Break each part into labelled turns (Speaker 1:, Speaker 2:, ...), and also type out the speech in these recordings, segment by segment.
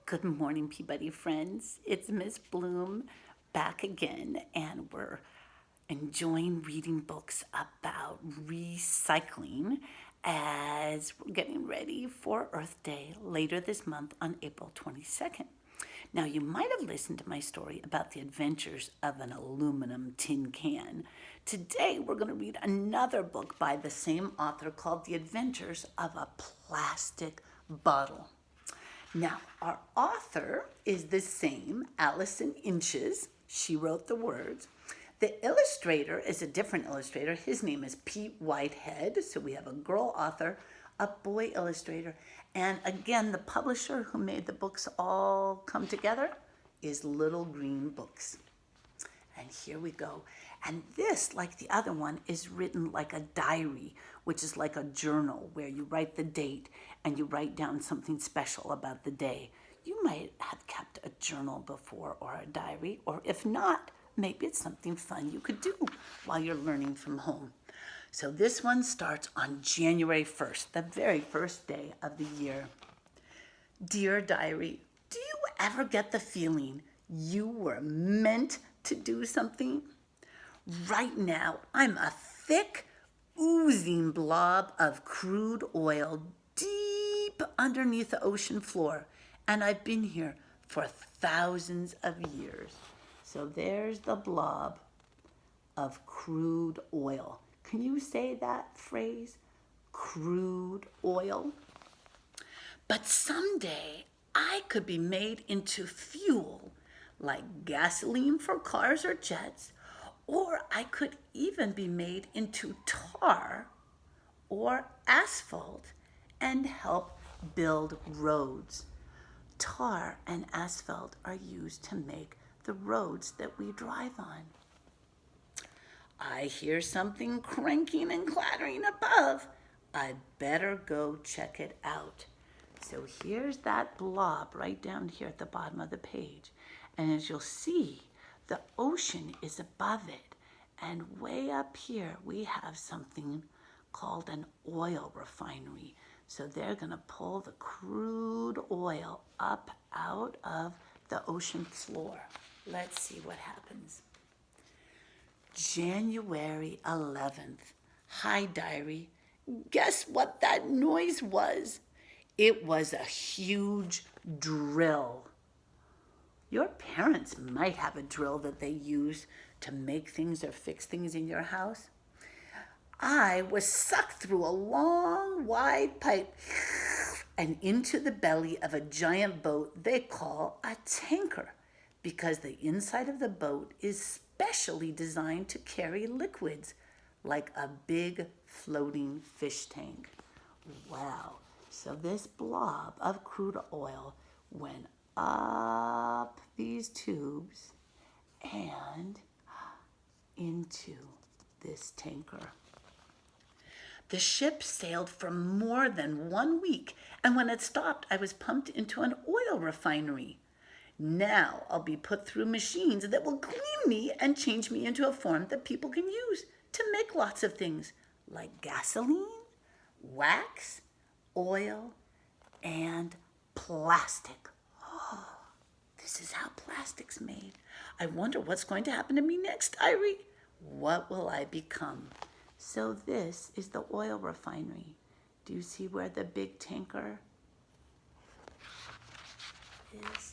Speaker 1: Good morning, Peabody friends. It's Miss Bloom back again, and we're enjoying reading books about recycling as we're getting ready for Earth Day later this month on April 22nd. Now, you might have listened to my story about the adventures of an aluminum tin can. Today, we're going to read another book by the same author called The Adventures of a Plastic Bottle. Now, our author is the same, Allison Inches. She wrote the words. The illustrator is a different illustrator. His name is Pete Whitehead. So we have a girl author, a boy illustrator, and again, the publisher who made the books all come together is Little Green Books. And here we go. And this, like the other one, is written like a diary, which is like a journal where you write the date and you write down something special about the day. You might have kept a journal before or a diary, or if not, maybe it's something fun you could do while you're learning from home. So this one starts on January 1st, the very first day of the year. Dear Diary, do you ever get the feeling you were meant to do something? Right now, I'm a thick, oozing blob of crude oil deep underneath the ocean floor, and I've been here for thousands of years. So there's the blob of crude oil. Can you say that phrase? Crude oil? But someday I could be made into fuel, like gasoline for cars or jets, or I could even be made into tar or asphalt and help build roads. Tar and asphalt are used to make the roads that we drive on. I hear something cranking and clattering above. I'd better go check it out. So here's that blob right down here at the bottom of the page. And as you'll see, the ocean is above it. And way up here, we have something called an oil refinery. So they're going to pull the crude oil up out of the ocean floor. Let's see what happens. January 11th. Hi, diary. Guess what that noise was? It was a huge drill. Your parents might have a drill that they use to make things or fix things in your house. I was sucked through a long, wide pipe and into the belly of a giant boat they call a tanker, because the inside of the boat is specially designed to carry liquids like a big floating fish tank. Wow. So this blob of crude oil went up these tubes and into this tanker. The ship sailed for more than 1 week, and when it stopped, I was pumped into an oil refinery. Now I'll be put through machines that will clean me and change me into a form that people can use to make lots of things like gasoline, wax, oil, and plastic. Oh, this is how plastic's made. I wonder what's going to happen to me next, Irie. What will I become? So this is the oil refinery. Do you see where the big tanker is?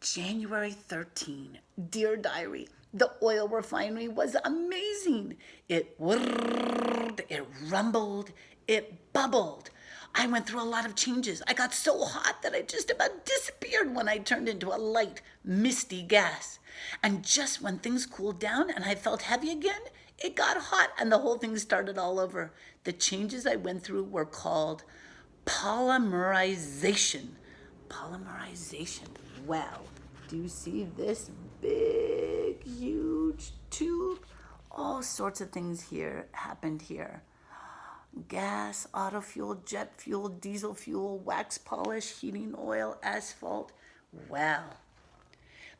Speaker 1: January 13. Dear Diary, the oil refinery was amazing. It whirred, it rumbled, it bubbled. I went through a lot of changes. I got so hot that I just about disappeared when I turned into a light, misty gas. And just when things cooled down and I felt heavy again, it got hot and the whole thing started all over. The changes I went through were called polymerization. Polymerization. Wow. Do you see this big, huge tube? All sorts of things here happened here. Gas, auto fuel, jet fuel, diesel fuel, wax polish, heating oil, asphalt. Wow.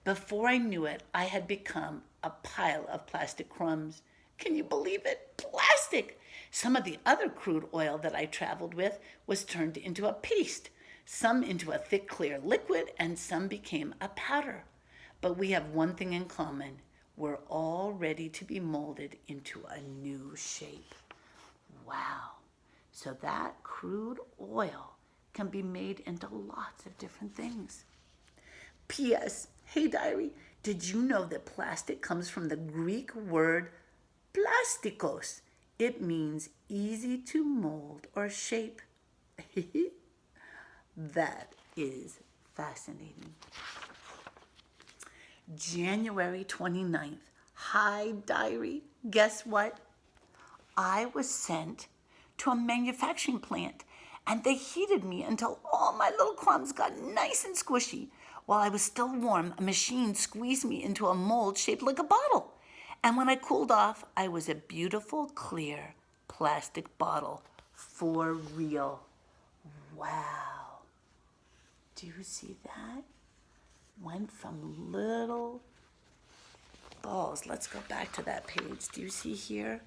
Speaker 1: Before I knew it, I had become a pile of plastic crumbs. Can you believe it? Plastic! Some of the other crude oil that I traveled with was turned into a paste. some into a thick, clear liquid, and some became a powder. But we have one thing in common: we're all ready to be molded into a new shape. Wow. So that crude oil can be made into lots of different things. P.S. Hey, diary, did you know that plastic comes from the Greek word plastikos? It means easy to mold or shape. That is fascinating. January 29th. Hi, diary. Guess what? I was sent to a manufacturing plant, and they heated me until all my little crumbs got nice and squishy. While I was still warm, a machine squeezed me into a mold shaped like a bottle. And when I cooled off, I was a beautiful, clear plastic bottle for real. Wow. Do you see that? Went from little balls. Let's go back to that page. Do you see here?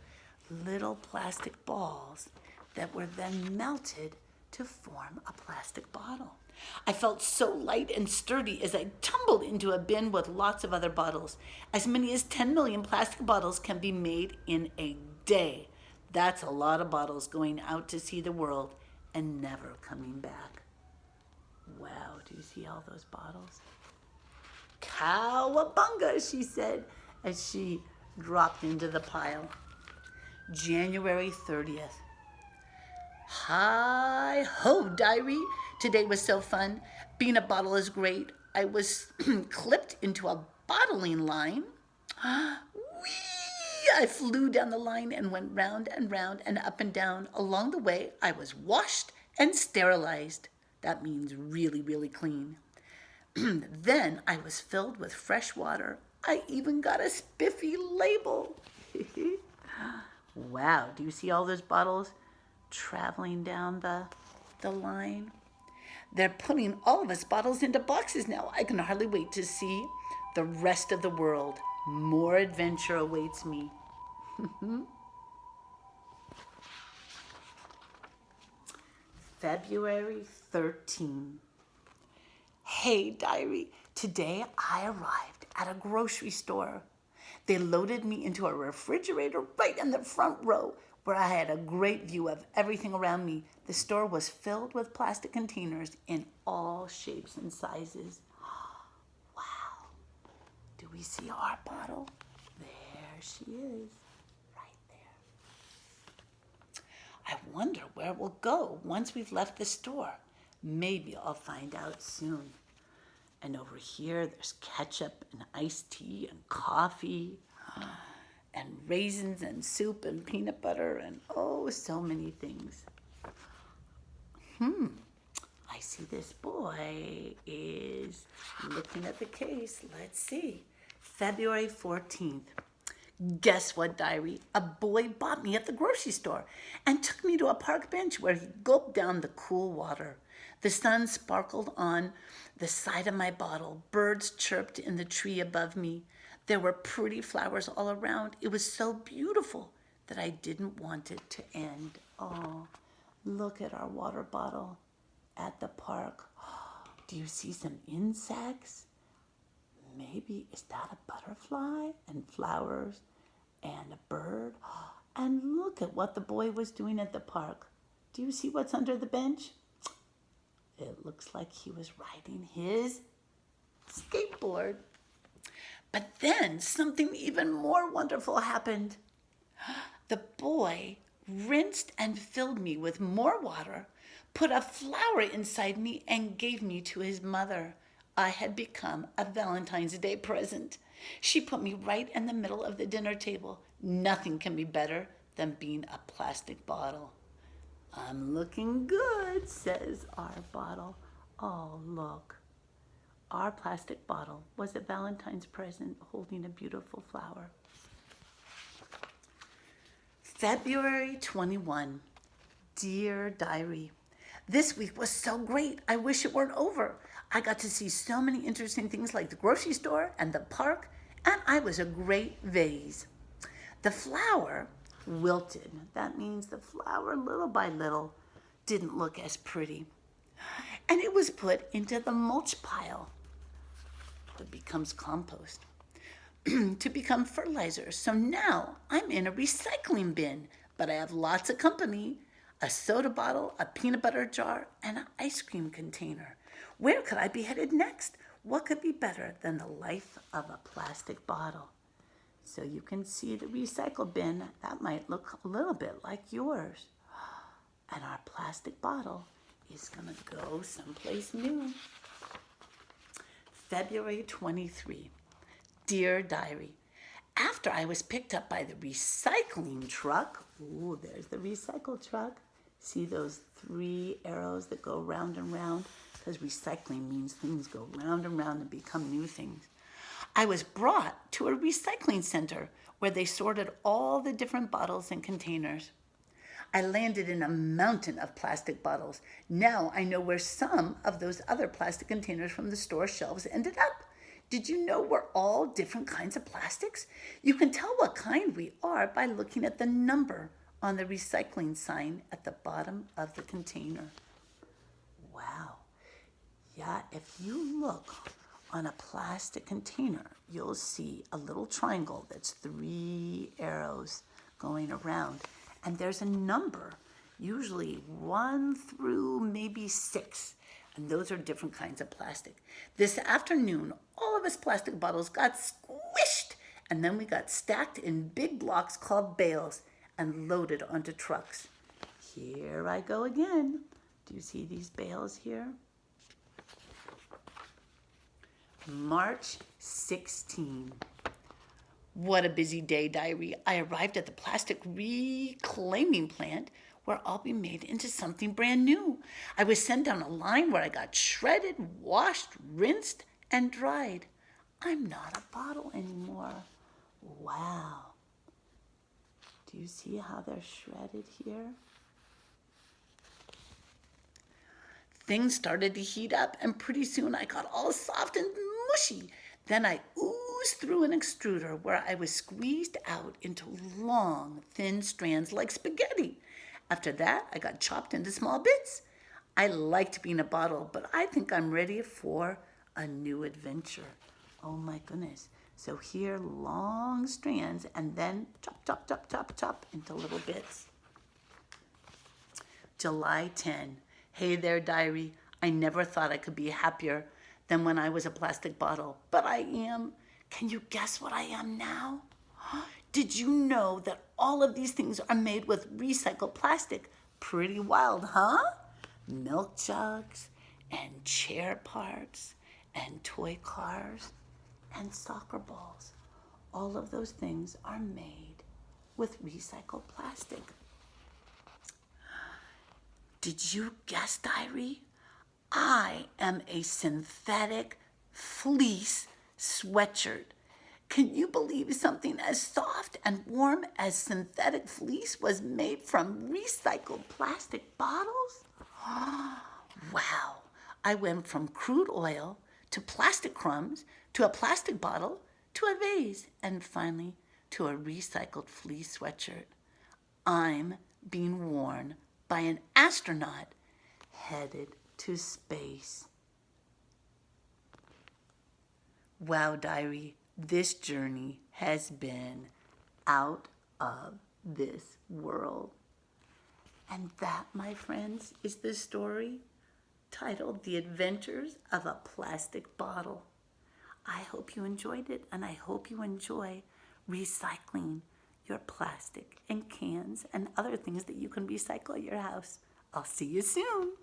Speaker 1: Little plastic balls that were then melted to form a plastic bottle. I felt so light and sturdy as I tumbled into a bin with lots of other bottles. As many as 10 million plastic bottles can be made in a day. That's a lot of bottles going out to see the world and never coming back. Wow, do you see all those bottles? Cowabunga, she said as she dropped into the pile. January 30th. Hi ho, diary. Today was so fun. Being a bottle is great. I was clipped into a bottling line. Whee! I flew down the line and went round and round and up and down. Along the way, I was washed and sterilized. That means really, really clean. Then I was filled with fresh water. I even got a spiffy label. Wow, do you see all those bottles traveling down the line? They're putting all of us bottles into boxes now. I can hardly wait to see the rest of the world. More adventure awaits me. February 13th. Hey, diary, today I arrived at a grocery store. They loaded me into a refrigerator right in the front row where I had a great view of everything around me. The store was filled with plastic containers in all shapes and sizes. Wow. Do we see our bottle? There she is, right there. I wonder where we'll go once we've left the store. Maybe I'll find out soon. And over here, there's ketchup and iced tea and coffee and raisins and soup and peanut butter and oh, so many things. I see this boy is looking at the case. Let's see. February 14th. Guess what, diary? A boy bought me at the grocery store and took me to a park bench where he gulped down the cool water. The sun sparkled on the side of my bottle. Birds chirped in the tree above me. There were pretty flowers all around. It was so beautiful that I didn't want it to end. Oh, look at our water bottle at the park. Do you see some insects? Maybe, is that a butterfly and flowers and a bird? And look at what the boy was doing at the park. Do you see what's under the bench? It looks like he was riding his skateboard. But then something even more wonderful happened. The boy rinsed and filled me with more water, put a flower inside me, and gave me to his mother. I had become a Valentine's Day present. She put me right in the middle of the dinner table. Nothing can be better than being a plastic bottle. I'm looking good, says our bottle. Oh, look. Our plastic bottle was a Valentine's present holding a beautiful flower. February 21. Dear diary, this week was so great. I wish it weren't over. I got to see so many interesting things like the grocery store and the park, and I was a great vase. The flower wilted. That means the flower, little by little, didn't look as pretty. and it was put into the mulch pile. It becomes compost to become fertilizer. So now I'm in a recycling bin, but I have lots of company: a soda bottle, a peanut butter jar, and an ice cream container. Where could I be headed next? What could be better than the life of a plastic bottle? So you can see the recycle bin. That might look a little bit like yours. And our plastic bottle is going to go someplace new. February 23. Dear Diary, after I was picked up by the recycling truck, ooh, there's the recycle truck. See those 3 arrows that go round and round? Because recycling means things go round and round and become new things. I was brought to a recycling center where they sorted all the different bottles and containers. I landed in a mountain of plastic bottles. Now I know where some of those other plastic containers from the store shelves ended up. Did you know we're all different kinds of plastics? You can tell what kind we are by looking at the number on the recycling sign at the bottom of the container. Wow. Yeah, if you look on a plastic container, you'll see a little triangle that's 3 arrows going around. And there's a number, usually 1 through maybe 6. And those are different kinds of plastic. This afternoon, all of us plastic bottles got squished, and then we got stacked in big blocks called bales and loaded onto trucks. Here I go again. Do you see these bales here? March 16. What a busy day, diary. I arrived at the plastic reclaiming plant where I'll be made into something brand new. I was sent down a line where I got shredded, washed, rinsed, and dried. I'm not a bottle anymore. Wow. Do you see how they're shredded here? Things started to heat up, and pretty soon I got all soft and mushy. Then I oozed through an extruder where I was squeezed out into long, thin strands like spaghetti. After that, I got chopped into small bits. I liked being a bottle, but I think I'm ready for a new adventure. Oh my goodness. So here, long strands, and then chop, chop, chop, chop, chop into little bits. July 10. Hey there, diary. I never thought I could be happier than when I was a plastic bottle, but I am. Can you guess what I am now? Did you know that all of these things are made with recycled plastic? Pretty wild, huh? Milk jugs and chair parts and toy cars and soccer balls. All of those things are made with recycled plastic. Did you guess, diary? I am a synthetic fleece sweatshirt. Can you believe something as soft and warm as synthetic fleece was made from recycled plastic bottles? Wow. I went from crude oil to plastic crumbs to a plastic bottle to a vase and finally to a recycled fleece sweatshirt. I'm being worn by an astronaut headed to space. Wow, diary, this journey has been out of this world. And that, my friends, is the story titled The Adventures of a Plastic Bottle. I hope you enjoyed it, and I hope you enjoy recycling your plastic and cans and other things that you can recycle at your house. I'll see you soon.